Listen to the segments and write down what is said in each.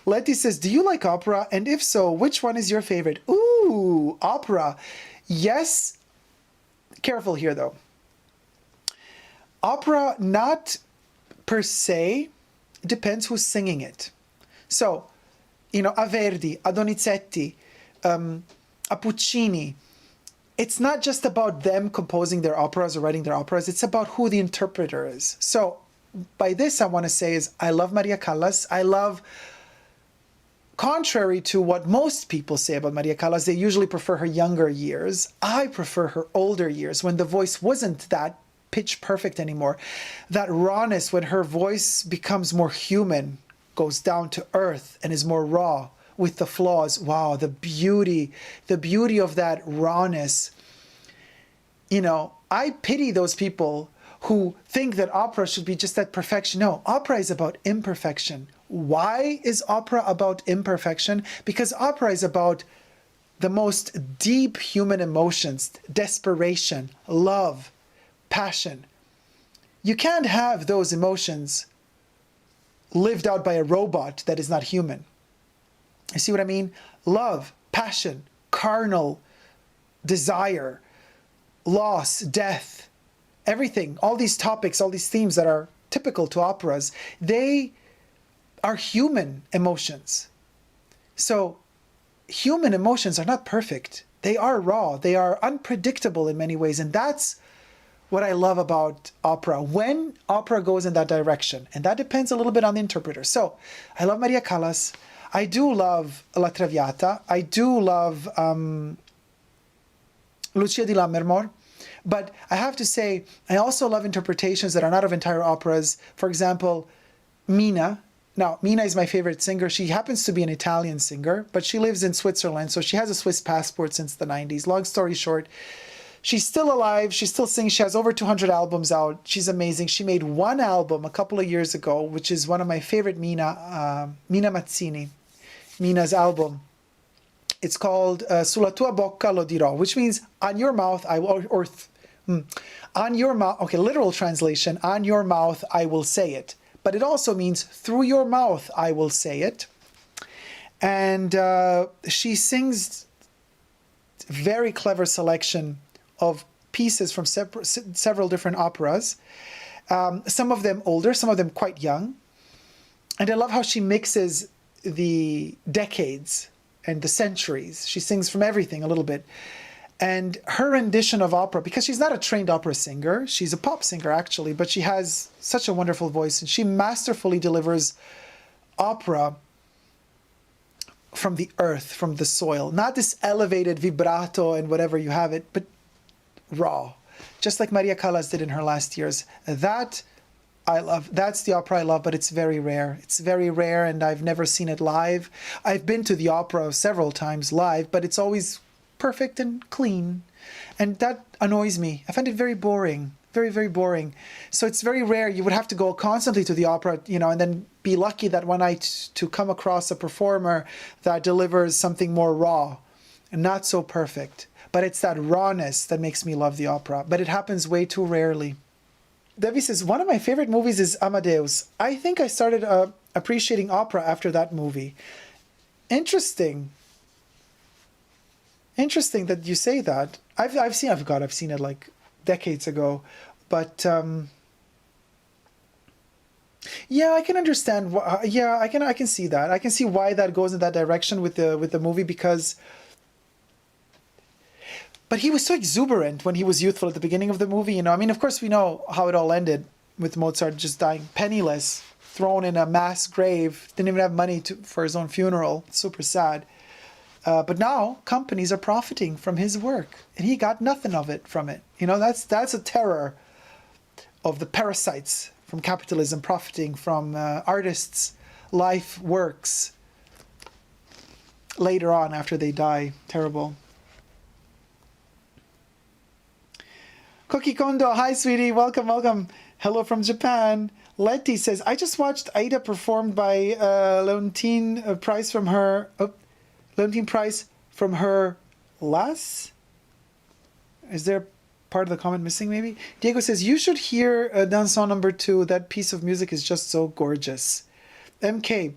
Letty says, do you like opera? And if so, which one is your favorite? Ooh, opera. Yes. Careful here, though. Opera, not per se, depends who's singing it. So, you know, a Verdi, a Donizetti, a Puccini. It's not just about them composing their operas or writing their operas. It's about who the interpreter is. So by this, I want to say is I love Maria Callas. I love, contrary to what most people say about Maria Callas, they usually prefer her younger years. I prefer her older years when the voice wasn't that pitch perfect anymore. That rawness, when her voice becomes more human, goes down to earth and is more raw with the flaws. Wow, the beauty of that rawness. You know, I pity those people who think that opera should be just that perfection. No, opera is about imperfection. Why is opera about imperfection? Because opera is about the most deep human emotions, desperation, love, passion. You can't have those emotions lived out by a robot that is not human. You see what I mean? Love, passion, carnal desire, loss, death, everything, all these topics, all these themes that are typical to operas, they are human emotions. So human emotions are not perfect. They are raw. They are unpredictable in many ways. And that's what I love about opera, when opera goes in that direction. And that depends a little bit on the interpreter. So I love Maria Callas. I do love La Traviata. I do love Lucia di Lammermoor. But I have to say, I also love interpretations that are not of entire operas. For example, Mina. Now, Mina is my favorite singer. She happens to be an Italian singer, but she lives in Switzerland, so she has a Swiss passport since the 90s. Long story short, she's still alive. She still sings. She has over 200 albums out. She's amazing. She made one album a couple of years ago, which is one of my favorite Mina Mazzini, Mina's album. It's called Sulla tua bocca lo dirò, which means on your mouth I will, on your mouth, okay, literal translation, on your mouth I will say it. But it also means through your mouth I will say it. And she sings very clever selection of pieces from several different operas. Some of them older, some of them quite young. And I love how she mixes the decades and the centuries. She sings from everything a little bit. And her rendition of opera, because she's not a trained opera singer, she's a pop singer actually, but she has such a wonderful voice and she masterfully delivers opera from the earth, from the soil. Not this elevated vibrato and whatever you have it, but raw. Just like Maria Callas did in her last years. That I love. That's the opera I love, but it's very rare. It's very rare and I've never seen it live. I've been to the opera several times live, but it's always perfect and clean. And that annoys me. I find it very boring. Very, very boring. So it's very rare. You would have to go constantly to the opera, you know, and then be lucky that one night to come across a performer that delivers something more raw and not so perfect. But it's that rawness that makes me love the opera. But it happens way too rarely. Debbie says, one of my favorite movies is Amadeus. I think I started appreciating opera after that movie. Interesting. Interesting that you say that. I've seen it like decades ago, but yeah, I can understand. Yeah, I can see that. I can see why that goes in that direction with the movie, because. But he was so exuberant when he was youthful at the beginning of the movie. You know, I mean, of course, we know how it all ended with Mozart just dying penniless, thrown in a mass grave, didn't even have money for his own funeral. Super sad. But now companies are profiting from his work, and he got nothing of it from it. You know, that's a terror of the parasites from capitalism profiting from artists' life works later on after they die. Terrible. Koki Kondo, hi sweetie, welcome, welcome. Hello from Japan. Letty says, I just watched Aida performed by Leontine Price from her. Leontine Price from her Las? Is there part of the comment missing maybe? Diego says, you should hear Danson number 2. That piece of music is just so gorgeous. MK,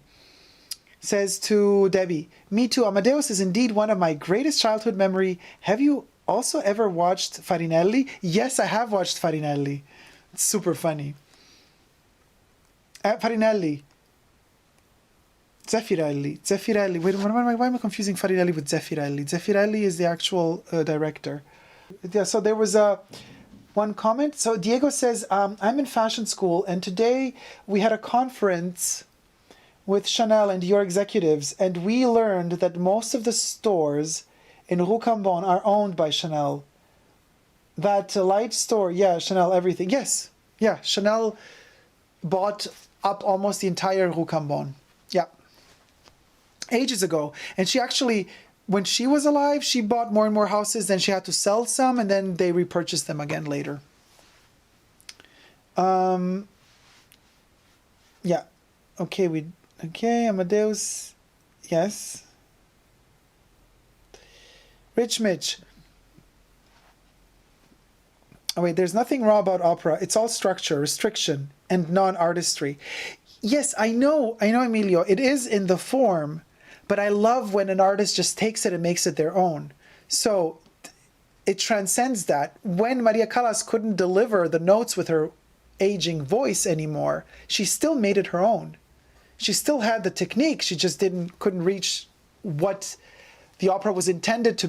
says to Debbie, me too, Amadeus is indeed one of my greatest childhood memory. Have you also ever watched Farinelli? Yes, I have watched Farinelli. It's super funny. Farinelli. Zeffirelli. Wait, why am I confusing Farinelli with Zeffirelli? Zeffirelli is the actual director. Yeah, so there was one comment. So Diego says, I'm in fashion school, and today we had a conference with Chanel and your executives, and we learned that most of the stores in Rue Cambon are owned by Chanel. That light store, yeah, Chanel, everything. Yes, yeah, Chanel bought up almost the entire Rue Cambon. Yeah. Ages ago. And she actually, when she was alive, she bought more and more houses, then she had to sell some, and then they repurchased them again later. Yeah. Okay, Amadeus. Yes. Rich Mitch. Oh wait, there's nothing raw about opera. It's all structure, restriction, and non-artistry. Yes, I know, Emilio. It is in the form, but I love when an artist just takes it and makes it their own. So it transcends that. When Maria Callas couldn't deliver the notes with her aging voice anymore, she still made it her own. She still had the technique. She just couldn't reach what the opera was intended to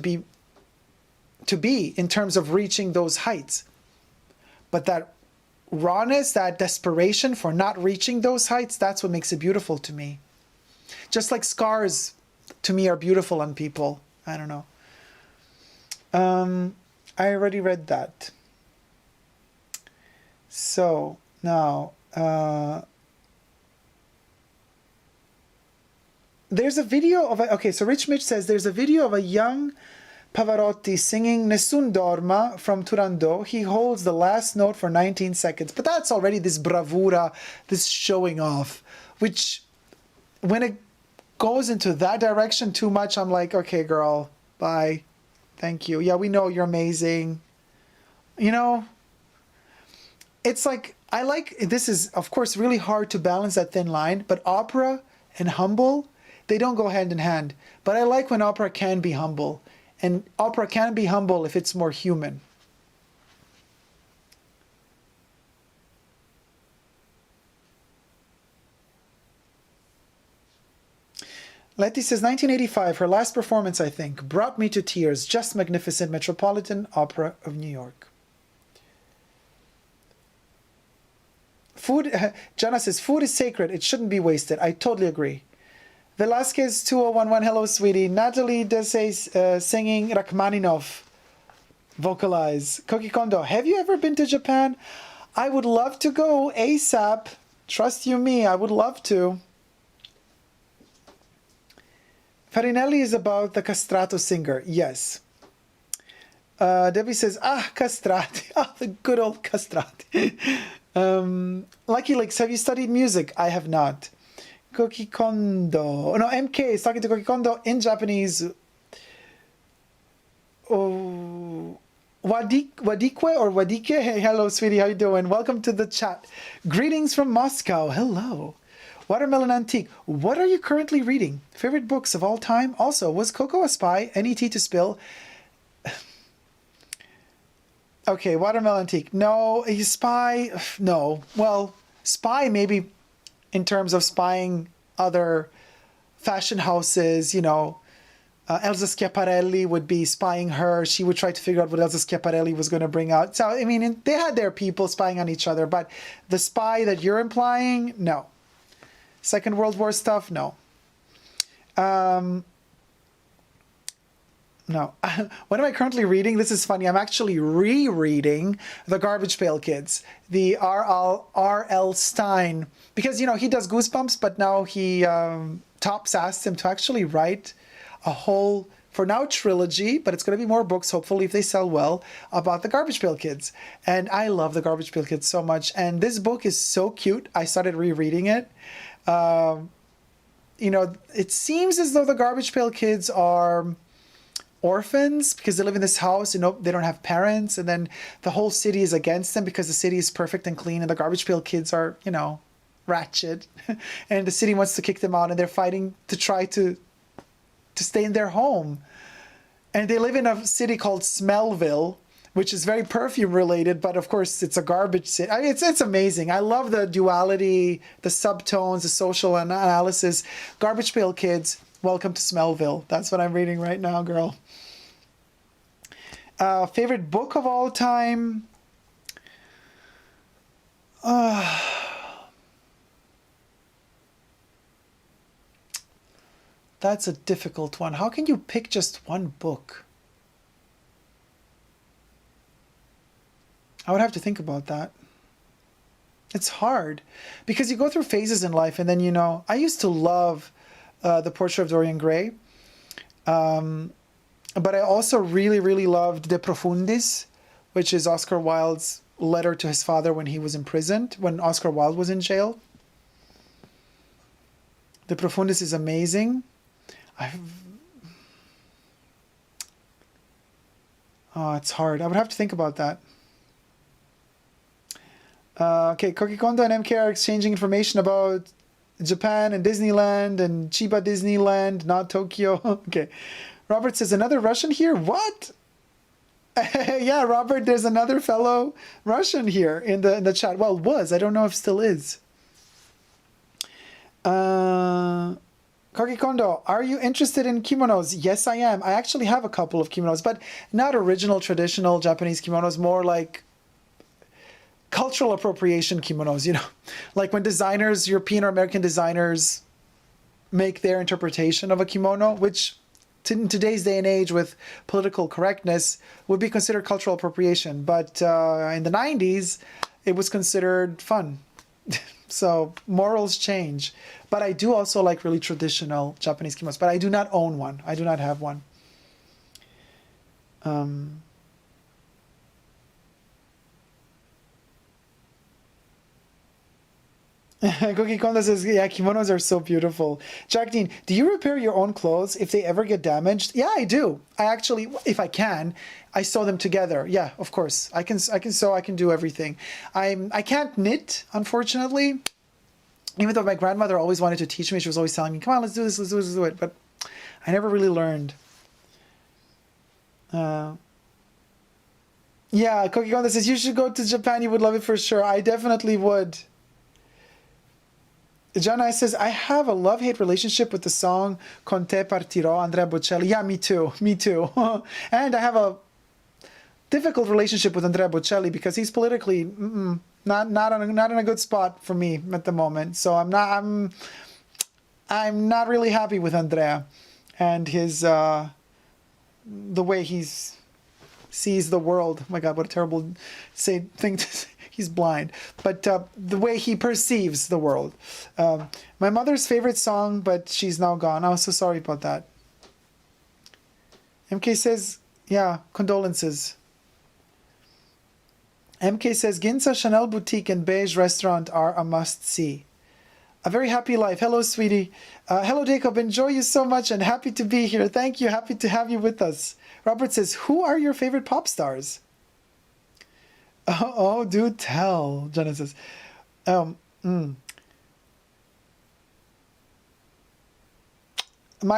be in terms of reaching those heights. But that rawness, that desperation for not reaching those heights, that's what makes it beautiful to me. Just like scars, to me, are beautiful on people. I don't know. I already read that. So, now, there's a video of okay, so Rich Mitch says there's a video of a young Pavarotti singing Nessun Dorma from Turandot. He holds the last note for 19 seconds. But that's already this bravura, this showing off, which when it goes into that direction too much, I'm like, okay, girl, bye. Thank you. Yeah, we know you're amazing. You know, it's like, this is, of course, really hard to balance that thin line, but opera and humble, they don't go hand in hand. But I like when opera can be humble. And opera can be humble if it's more human. Letty says, 1985, her last performance, I think, brought me to tears. Just magnificent. Metropolitan Opera of New York. Food, Jana says, food is sacred. It shouldn't be wasted. I totally agree. Velasquez 2011, hello sweetie. Natalie Desai singing Rachmaninoff, vocalize. Koki Kondo, have you ever been to Japan? I would love to go ASAP. Trust you me, I would love to. Farinelli is about the castrato singer, yes. Debbie says, castrati, the good old castrati. Lucky Licks, have you studied music? I have not. Koki Kondo. No, MK is talking to Koki Kondo in Japanese. Oh, Wadikwe or Wadike? Hey, hello, sweetie. How you doing? Welcome to the chat. Greetings from Moscow. Hello. Watermelon Antique. What are you currently reading? Favorite books of all time? Also, was Coco a spy? Any tea to spill? Okay, Watermelon Antique. No, a spy? No. Well, spy maybe in terms of spying other fashion houses, you know. Elsa Schiaparelli would be spying her. She would try to figure out what Elsa Schiaparelli was going to bring out. So, I mean, they had their people spying on each other, but the spy that you're implying, no. Second World War stuff, no. No. What am I currently reading? This is funny. I'm actually rereading The Garbage Pail Kids, the R.L. Stine, because, you know, he does Goosebumps, but now he, Topps asked him to actually write a whole, for now, trilogy, but it's going to be more books, hopefully, if they sell well, about the Garbage Pail Kids. And I love the Garbage Pail Kids so much. And this book is so cute. I started rereading it. You know, it seems as though the Garbage Pail Kids are orphans because they live in this house, you know, they don't have parents, and then the whole city is against them because the city is perfect and clean, and the Garbage Pail Kids are, you know, ratchet. And the city wants to kick them out, and they're fighting to try to stay in their home. And they live in a city called Smellville, which is very perfume related, but of course it's a garbage city. I mean, it's amazing. I love the duality, the subtones, the social analysis. Garbage Pail Kids, welcome to Smellville. That's what I'm reading right now, girl. Favorite book of all time? That's a difficult one. How can you pick just one book? I would have to think about that. It's hard because you go through phases in life, and then, you know, I used to love The Portrait of Dorian Gray. But I also really, really loved De Profundis, which is Oscar Wilde's letter to his father when he was imprisoned, when Oscar Wilde was in jail. De Profundis is amazing. Oh, it's hard. I would have to think about that. Okay, Koki Kondo and MK are exchanging information about Japan and Disneyland and Chiba Disneyland, not Tokyo. Okay. Robert says, another Russian here? What? Yeah, Robert, there's another fellow Russian here in the chat. Well, was. I don't know if still is. Koki Kondo, are you interested in kimonos? Yes, I am. I actually have a couple of kimonos, but not original traditional Japanese kimonos, more like cultural appropriation kimonos, you know, like when designers, European or American designers, make their interpretation of a kimono, which in today's day and age with political correctness would be considered cultural appropriation. But in the 90s, it was considered fun. So morals change. But I do also like really traditional Japanese kimonos, but I do not own one. I do not have one. Cookie Kondo says, yeah, kimonos are so beautiful. Jack Dean, do you repair your own clothes if they ever get damaged? Yeah, I do. I actually, if I can, I sew them together. Yeah, of course. I can sew, I can do everything. I can't knit, unfortunately. Even though my grandmother always wanted to teach me, she was always telling me, come on, let's do this, let's do this, let's do it. But I never really learned. Yeah, Cookie Kondo says, you should go to Japan, you would love it for sure. I definitely would. John I says, I have a love-hate relationship with the song Con te partirò, Andrea Bocelli. Yeah, me too. Me too. And I have a difficult relationship with Andrea Bocelli because he's politically not in a good spot for me at the moment. So I'm not really happy with Andrea and his the way he sees the world. Oh my God, what a terrible thing to say. He's blind, but the way he perceives the world. My mother's favorite song, but she's now gone. I was so sorry about that. MK says, yeah, condolences. MK says, Ginza Chanel Boutique and Beige Restaurant are a must-see. A very happy life. Hello, sweetie. Hello, Dacob. Enjoy you so much and happy to be here. Thank you. Happy to have you with us. Robert says, who are your favorite pop stars? Oh, do tell, Genesis. My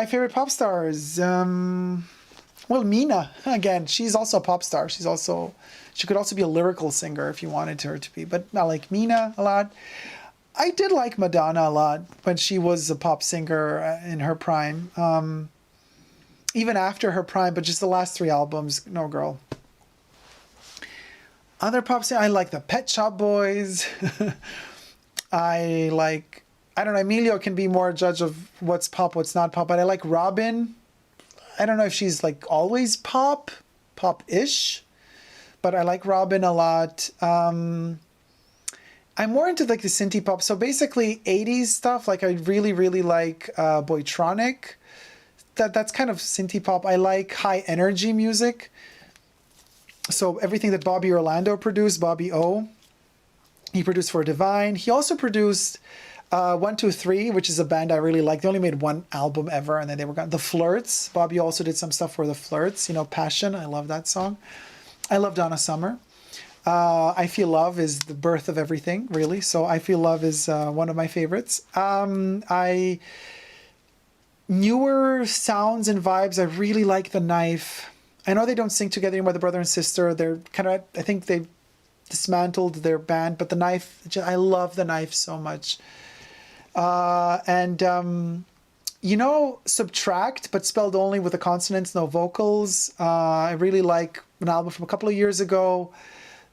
favorite pop stars. Well, Mina, again, she's also a pop star. She could also be a lyrical singer if you wanted her to be, but I like Mina a lot. I did like Madonna a lot when she was a pop singer in her prime. Even after her prime, but just the last 3 albums, no girl. Other pop stars, I like the Pet Shop Boys. I don't know, Emilio can be more a judge of what's pop, what's not pop, but I like Robin. I don't know if she's like always pop-ish, but I like Robin a lot. I'm more into like the synthie pop. So basically 80s stuff, like I really, really like Boytronic. That's kind of synthie pop. I like high energy music. So everything that Bobby Orlando produced, Bobby O, he produced for Divine. He also produced 123, which is a band I really like. They only made 1 album ever, and then they were gone. The Flirts. Bobby also did some stuff for The Flirts. You know, Passion. I love that song. I love Donna Summer. I Feel Love is the birth of everything, really. So I Feel Love is one of my favorites. Newer sounds and vibes. I really like The Knife. I know they don't sing together anymore, the brother and sister. They're kind of, I think they've dismantled their band, but The Knife, I love The Knife so much. You know, Subtract, but spelled only with the consonants, no vocals. I really like an album from a couple of years ago.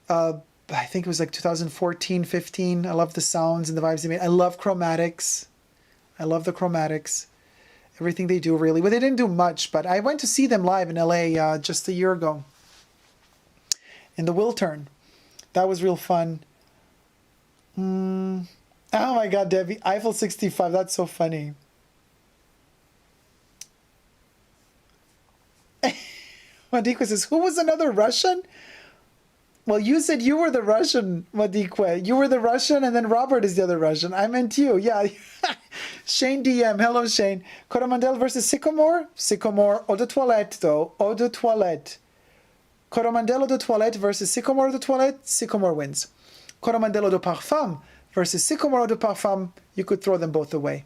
I think it was like 2014, 15. I love the sounds and the vibes they made. I love Chromatics. I love the Chromatics. Everything they do, really. Well, they didn't do much, but I went to see them live in LA just a year ago in the Wiltern. That was real fun. Oh my God, Debbie. Eiffel 65. That's so funny. Madikwe says, who was another Russian? Well, you said you were the Russian, Madikwe. You were the Russian, and then Robert is the other Russian. I meant you. Yeah. Shane DM. Hello, Shane. Coromandel versus Sycamore? Sycamore. Eau de Toilette, though. Eau de Toilette. Coromandel Eau de Toilette versus Sycamore Eau de Toilette. Sycamore wins. Coromandel Eau de Parfum versus Sycamore Eau de Parfum. You could throw them both away.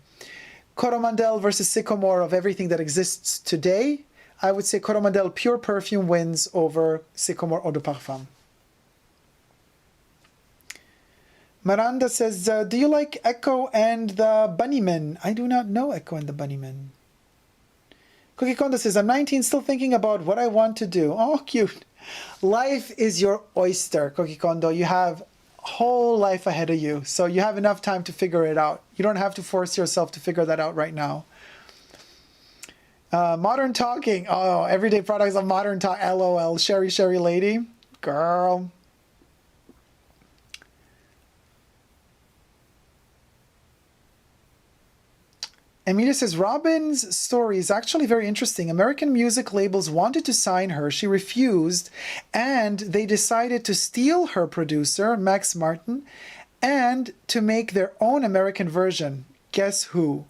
Coromandel versus Sycamore of everything that exists today. I would say Coromandel Pure Perfume wins over Sycamore Eau de Parfum. Miranda says, do you like Echo and the Bunnymen? I do not know Echo and the Bunnymen. Cookie Kondo says, I'm 19, still thinking about what I want to do. Oh, cute. Life is your oyster, Cookie Kondo. You have whole life ahead of you. So you have enough time to figure it out. You don't have to force yourself to figure that out right now. Modern Talking. Oh, everyday products of Modern Talk. LOL. Sherry Lady. Girl. Emilia says, Robin's story is actually very interesting. American music labels wanted to sign her. She refused, and they decided to steal her producer, Max Martin, and to make their own American version. Guess who?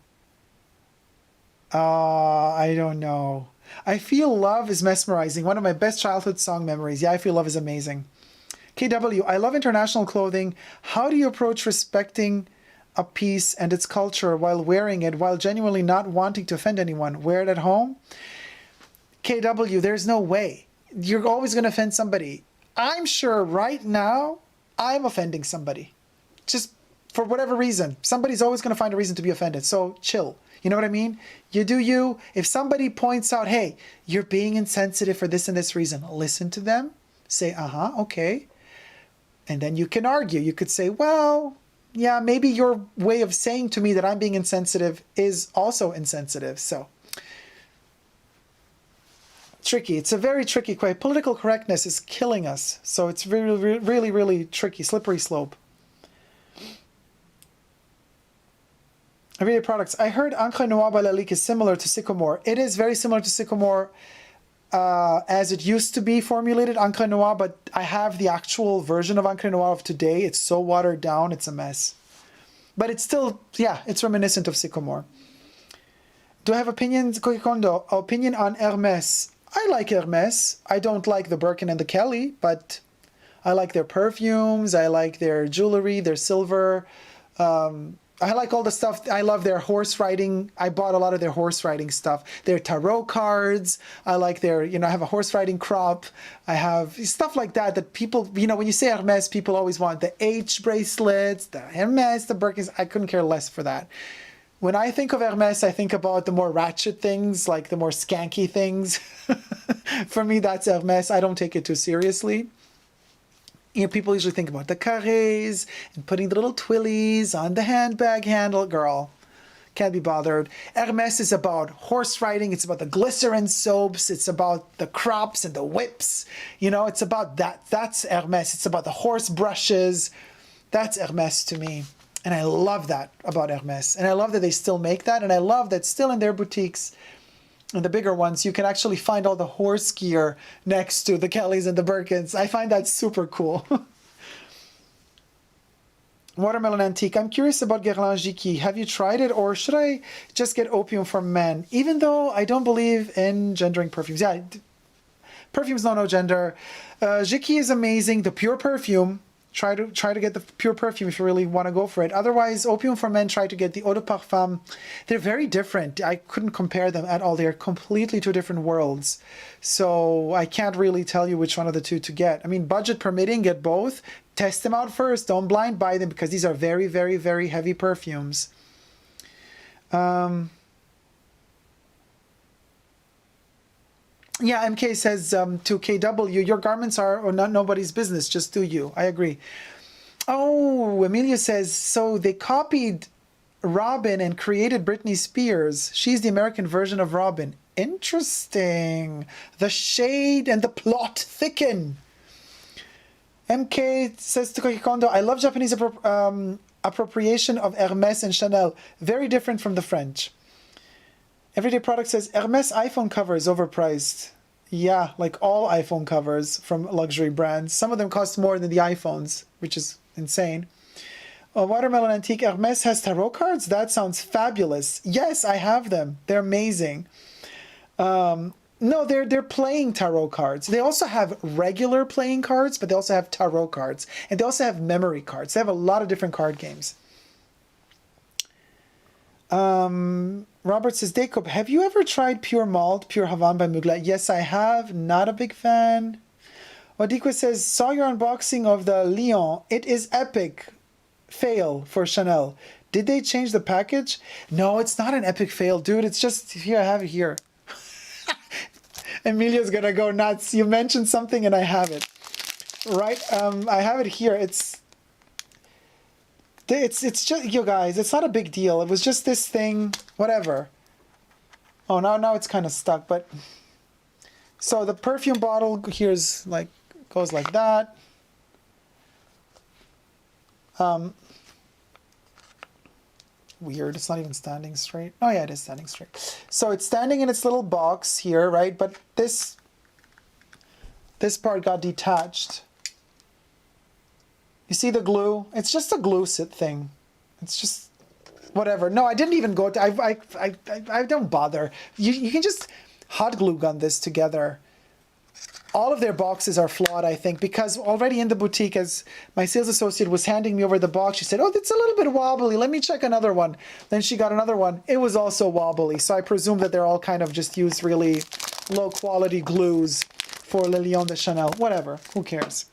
I don't know. I Feel Love is mesmerizing. One of my best childhood song memories. Yeah, I Feel Love is amazing. KW, I love international clothing. How do you approach respecting a piece and its culture while wearing it, while genuinely not wanting to offend anyone? Wear it at home? KW, there's no way. You're always going to offend somebody. I'm sure right now I'm offending somebody. Just for whatever reason. Somebody's always going to find a reason to be offended. So chill. You know what I mean? You do you. If somebody points out, hey, you're being insensitive for this and this reason, listen to them. Say, okay. And then you can argue. You could say, well, yeah, maybe your way of saying to me that I'm being insensitive is also insensitive. So, tricky. It's a very tricky question. Political correctness is killing us. So it's really, really, really tricky, slippery slope. Everyday products. I heard Encre Noire by Lalique is similar to Sycamore. It is very similar to Sycamore as it used to be formulated, Encre Noire, but I have the actual version of Encre Noire of today. It's so watered down, it's a mess. But it's still, yeah, it's reminiscent of Sycamore. Do I have opinions, Cookie Kondo? Opinion on Hermes. I like Hermes. I don't like the Birkin and the Kelly, but I like their perfumes. I like their jewelry, their silver. I like all the stuff. I love their horse riding. I bought a lot of their horse riding stuff. Their tarot cards. I like their, I have a horse riding crop. I have stuff like that that people, when you say Hermes, people always want the H bracelets, the Hermes, the Birkins. I couldn't care less for that. When I think of Hermes, I think about the more ratchet things, like the more skanky things. For me, that's Hermes. I don't take it too seriously. People usually think about the carrés and putting the little twillies on the handbag handle. Girl, can't be bothered. Hermes is about horse riding. It's about the glycerin soaps. It's about the crops and the whips. It's about that. That's Hermes. It's about the horse brushes. That's Hermes to me. And I love that about Hermes. And I love that they still make that. And I love that still in their boutiques, and the bigger ones, you can actually find all the horse gear next to the Kellys and the Birkins. I find that super cool. Watermelon Antique. I'm curious about Guerlain Jiki. Have you tried it, or should I just get opium for men? Even though I don't believe in gendering perfumes. Yeah, Perfumes know no gender. Jiki is amazing. The pure perfume. Try to get the pure perfume if you really want to go for it. Otherwise, Opium for Men, try to get the Eau de Parfum. They're very different. I couldn't compare them at all. They're completely two different worlds. So I can't really tell you which one of the two to get. I mean, budget permitting, get both. Test them out first. Don't blind buy them because these are very, very, very heavy perfumes. Yeah, MK says to KW, your garments are not nobody's business, just do you. I agree. Oh, Amelia says, so they copied Robin and created Britney Spears. She's the American version of Robin. Interesting. The shade and the plot thicken. MK says to Kondo, I love Japanese appropriation of Hermes and Chanel. Very different from the French. Everyday Product says, Hermes iPhone cover is overpriced. Yeah, like all iPhone covers from luxury brands. Some of them cost more than the iPhones, which is insane. Watermelon Antique, Hermes has tarot cards? That sounds fabulous. Yes, I have them. They're amazing. No, they're playing tarot cards. They also have regular playing cards, but they also have tarot cards. And they also have memory cards. They have a lot of different card games. Robert says, Dacob, have you ever tried Pure Malt, Pure Havane by Mugler? Yes, I have. Not a big fan. Wadikwa says, saw your unboxing of the Lion. It is epic. Fail for Chanel. Did they change the package? No, it's not an epic fail, dude. It's just, here, I have it here. Emilia's gonna go nuts. You mentioned something and I have it. Right? I have it here. It's just, you guys, it's not a big deal. It was just this thing, whatever. Oh, now it's kind of stuck, but... So the perfume bottle here's like, goes like that. Weird, it's not even standing straight. Oh yeah, it is standing straight. So it's standing in its little box here, right? But this part got detached. You see the glue? It's just a glue thing. It's just whatever. No, I didn't even go to, I don't bother. You can just hot glue gun this together. All of their boxes are flawed, I think, because already in the boutique, as my sales associate was handing me over the box, she said, oh, it's a little bit wobbly. Let me check another one. Then she got another one. It was also wobbly. So I presume that they're all kind of just used really low quality glues for Le Lion de Chanel. Whatever. Who cares?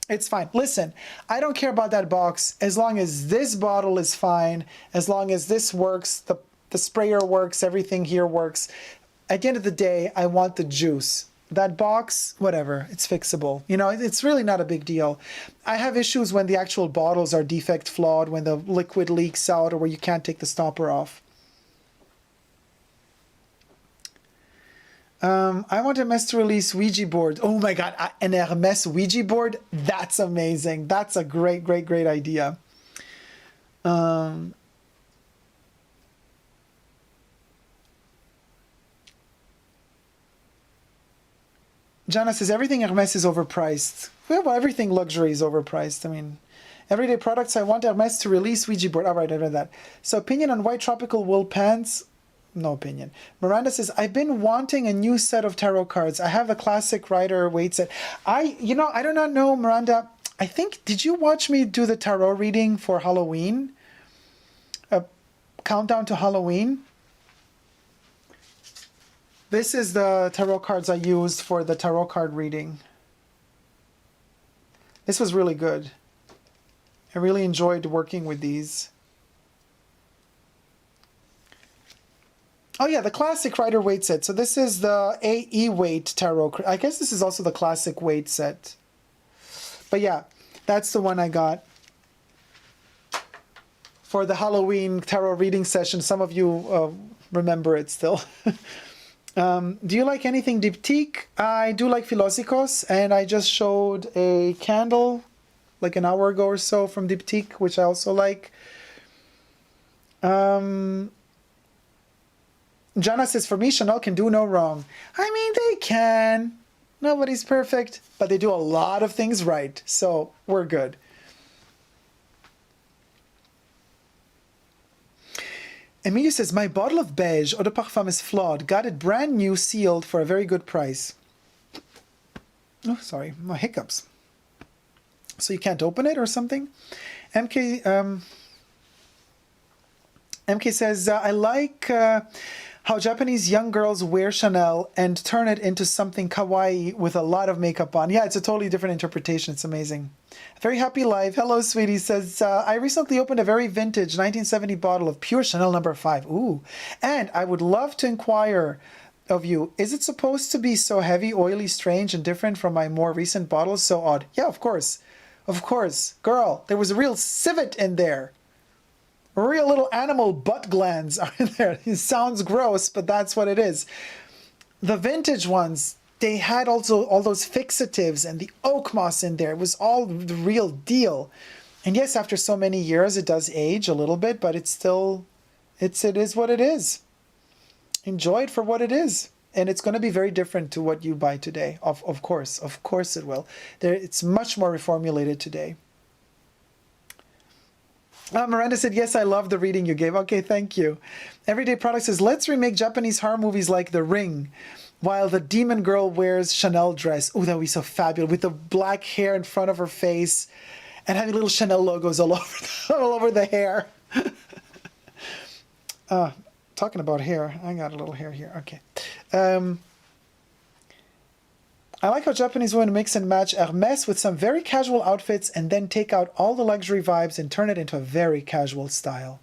It's fine. Listen, I don't care about that box as long as this bottle is fine, as long as this works, the sprayer works, everything here works. At the end of the day, I want the juice. That box, whatever, it's fixable. You know, it's really not a big deal. I have issues when the actual bottles are defect flawed, when the liquid leaks out or where you can't take the stopper off. I want Hermes to release Ouija board. Oh my God, an Hermes Ouija board? That's amazing. That's a great, great, great idea. Jana says, everything Hermes is overpriced. Well, everything luxury is overpriced. I mean, everyday products, I want Hermes to release Ouija board. All right, I read that. So opinion on white tropical wool pants? No opinion. Miranda says, I've been wanting a new set of tarot cards. I have the classic Rider Waite set. I do not know, Miranda. I think, did you watch me do the tarot reading for Halloween? A countdown to Halloween? This is the tarot cards I used for the tarot card reading. This was really good. I really enjoyed working with these. Oh yeah, the classic Rider Waite set. So this is the AE Waite tarot. I guess this is also the classic Waite set. But yeah, that's the one I got for the Halloween tarot reading session. Some of you remember it still. Do you like anything diptyque? I do like Philosopos, and I just showed a candle like an hour ago or so from diptyque, which I also like. Jana says, for me, Chanel can do no wrong. I mean, they can. Nobody's perfect, but they do a lot of things right, so we're good. Emilia says, my bottle of beige eau de parfum is flawed. Got it brand new, sealed for a very good price. Oh, sorry, my hiccups. So you can't open it or something? MK MK says, I like how Japanese young girls wear Chanel and turn it into something kawaii with a lot of makeup on. Yeah, it's a totally different interpretation. It's amazing. Very happy life. Hello, sweetie. Says, I recently opened a very vintage 1970 bottle of pure Chanel number 5. Ooh. And I would love to inquire of you, is it supposed to be so heavy, oily, strange, and different from my more recent bottles? So odd. Yeah, of course. Of course. Girl, there was a real civet in there. Real little animal butt glands are in there. It sounds gross, but that's what it is. The vintage ones, they had also all those fixatives and the oak moss in there. It was all the real deal. And yes, after so many years, it does age a little bit, but it's still, it is what it is. Enjoy it for what it is. And it's going to be very different to what you buy today. Of course it will. It's much more reformulated today. Miranda said, yes, I love the reading you gave. Okay, thank you. Everyday Product says, let's remake Japanese horror movies like The Ring, while the demon girl wears Chanel dress. Oh, that would be so fabulous, with the black hair in front of her face and having little Chanel logos all over the hair. Talking about hair, I got a little hair here. Okay. I like how Japanese women mix and match Hermes with some very casual outfits and then take out all the luxury vibes and turn it into a very casual style.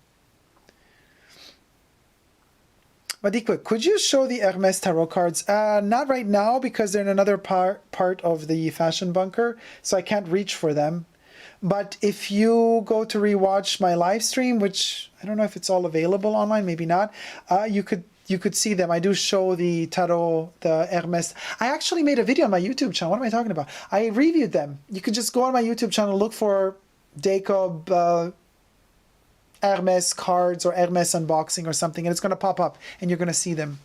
Madikwe, could you show the Hermes tarot cards? Not right now because they're in another part of the fashion bunker, so I can't reach for them. But if you go to rewatch my live stream, which I don't know if it's all available online, maybe not, you could see them. I do show the tarot, the Hermes. I actually made a video on my YouTube channel. What am I talking about? I reviewed them. You could just go on my YouTube channel, look for Dacob Hermes cards or Hermes unboxing or something, and it's going to pop up and you're going to see them.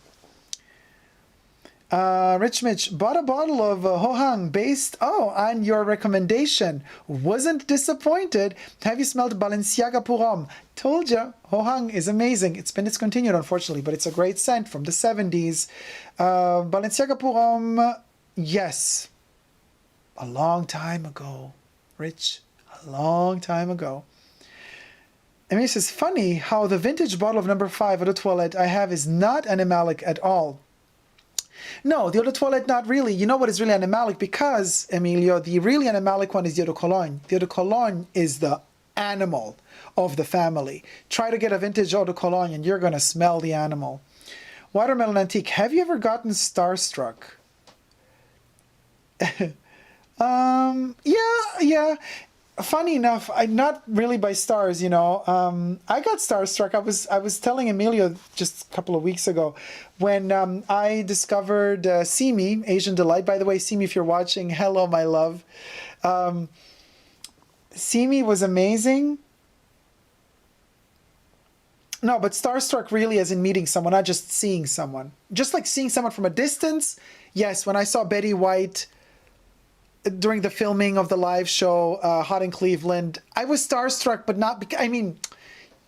Rich Mitch bought a bottle of Hohang based on your recommendation. Wasn't disappointed. Have you smelled Balenciaga Pour Homme? Told ya, Hohang is amazing. It's been discontinued, unfortunately, but it's a great scent from the 70s. Balenciaga Pour Homme, yes. A long time ago, Rich. A long time ago. And this is funny how the vintage bottle of number 5 of the toilette I have is not animalic at all. No, the eau de toilette, not really. You know what is really animalic? Because, Emilio, the really animalic one is the eau de cologne. The eau de cologne is the animal of the family. Try to get a vintage eau de cologne and you're going to smell the animal. Watermelon Antique, have you ever gotten starstruck? Yeah. Funny enough, I'm not really by stars, you know. I got starstruck. I was telling Emilio just a couple of weeks ago when I discovered Simi, Asian Delight. By the way, Simi, if you're watching, hello, my love. Simi was amazing. No, but starstruck really as in meeting someone, not just seeing someone. Just like seeing someone from a distance. Yes, when I saw Betty White during the filming of the live show, Hot in Cleveland, I was starstruck, but not because, I mean,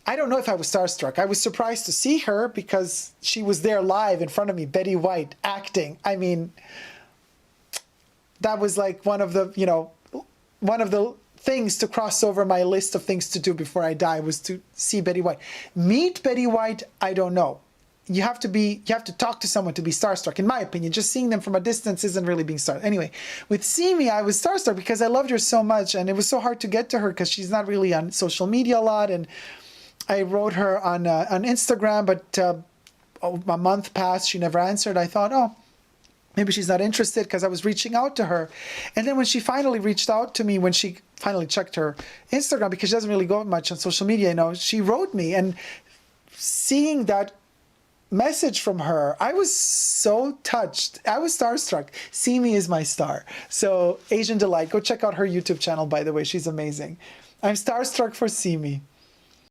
I don't know if I was starstruck. I was surprised to see her because she was there live in front of me, Betty White, acting. I mean, that was like one of the, you know, one of the things to cross over my list of things to do before I die was to see Betty White. Meet Betty White, I don't know. You have to talk to someone to be starstruck, in my opinion. Just seeing them from a distance isn't really being starstruck. Anyway, with Simi, I was starstruck because I loved her so much, and it was so hard to get to her because she's not really on social media a lot. And I wrote her on Instagram, but a month passed, she never answered. I thought, oh, maybe she's not interested because I was reaching out to her. And then when she finally reached out to me, when she finally checked her Instagram, because she doesn't really go much on social media, you know, she wrote me, and seeing that message from her, I was so touched. I was starstruck. Simi is my star. So Asian Delight, go check out her YouTube channel, by the way. She's amazing. I'm starstruck for Simi.